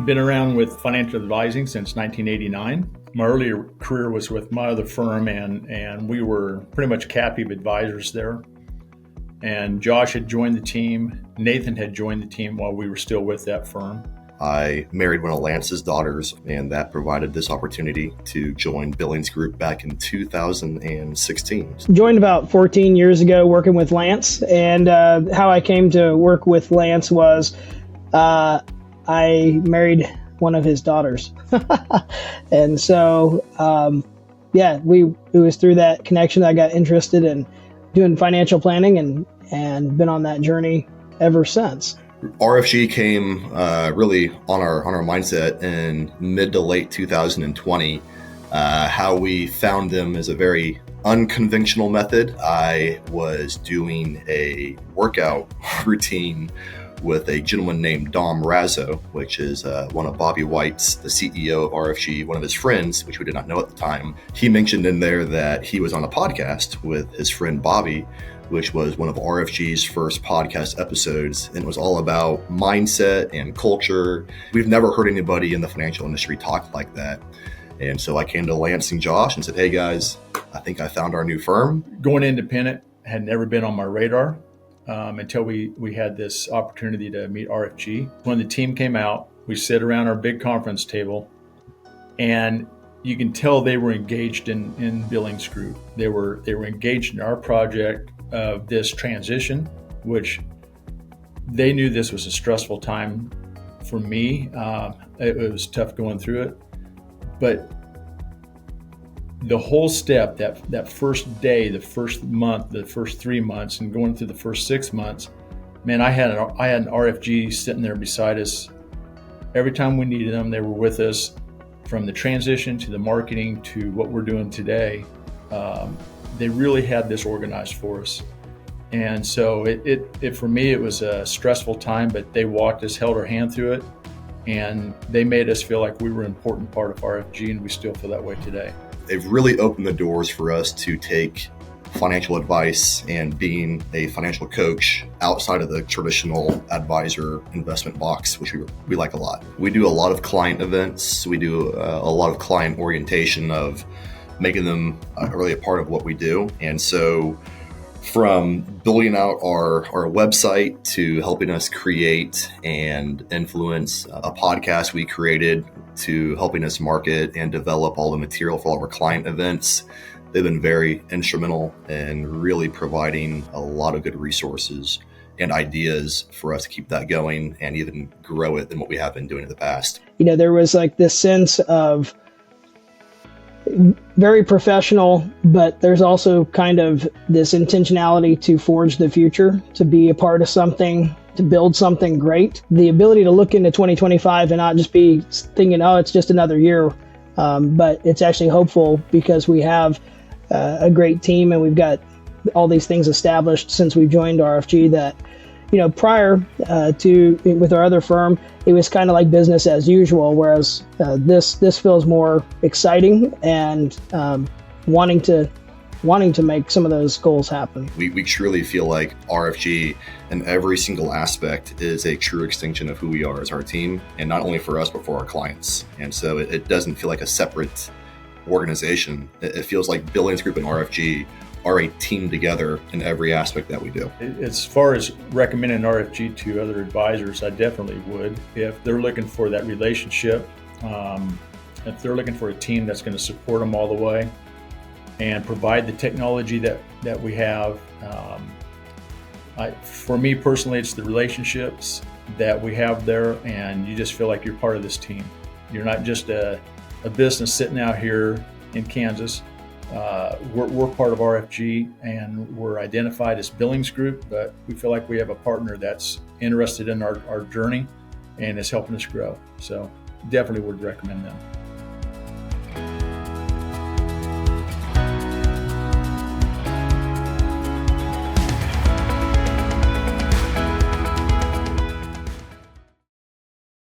been around with financial advising since 1989. My earlier career was with my other firm, and we were pretty much captive advisors there. And Josh had joined the team. Nathan had joined the team while we were still with that firm. I married one of Lance's daughters, and that provided this opportunity to join Billings Group back in 2016. Joined about 14 years ago working with Lance, and how I came to work with Lance was I married one of his daughters. And so, it was through that connection that I got interested in doing financial planning and been on that journey ever since. RFG came really on our mindset in mid to late 2020. How we found them is a very unconventional method. I was doing a workout routine with a gentleman named Dom Razzo, which is one of Bobby White's, the CEO of RFG, one of his friends, which we did not know at the time. He mentioned in there that he was on a podcast with his friend Bobby, which was one of RFG's first podcast episodes, and it was all about mindset and culture. We've never heard anybody in the financial industry talk like that. And so I came to Lance and Josh and said, hey guys, I think I found our new firm. Going independent had never been on my radar until we had this opportunity to meet RFG. When the team came out, we sat around our big conference table, and you can tell they were engaged in Billings Group. They were engaged in our project of this transition, which they knew this was a stressful time for me. It was tough going through it, but the whole step, that first day, the first month, the first 3 months, and going through the first 6 months, man, I had an RFG sitting there beside us. Every time we needed them, they were with us. From the transition to the marketing to what we're doing today, they really had this organized for us. And so it for me, it was a stressful time, but they walked us, held our hand through it, and they made us feel like we were an important part of RFG, and we still feel that way today. They've really opened the doors for us to take financial advice and being a financial coach outside of the traditional advisor investment box, which we like a lot. We do a lot of client events. We do a lot of client orientation of making them really a part of what we do. And so from building out our website to helping us create and influence a podcast we created to helping us market and develop all the material for all of our client events, they've been very instrumental in really providing a lot of good resources and ideas for us to keep that going and even grow it than what we have been doing in the past. There was like this sense of very professional, but there's also kind of this intentionality to forge the future, to be a part of something, to build something great. The ability to look into 2025 and not just be thinking, oh, it's just another year, but it's actually hopeful because we have a great team and we've got all these things established since we joined RFG that, prior to with our other firm, it was kind of like business as usual, whereas this feels more exciting and wanting to make some of those goals happen. We truly feel like RFG in every single aspect is a true extension of who we are as our team, and not only for us, but for our clients. And so it doesn't feel like a separate organization. It feels like Billings Group and RFG are a team together in every aspect that we do. As far as recommending RFG to other advisors, I definitely would. If they're looking for that relationship, if they're looking for a team that's going to support them all the way and provide the technology that we have. For me personally, it's the relationships that we have there, and you just feel like you're part of this team. You're not just a business sitting out here in Kansas. We're part of RFG, and we're identified as Billings Group, but we feel like we have a partner that's interested in our journey and is helping us grow. So definitely would recommend them.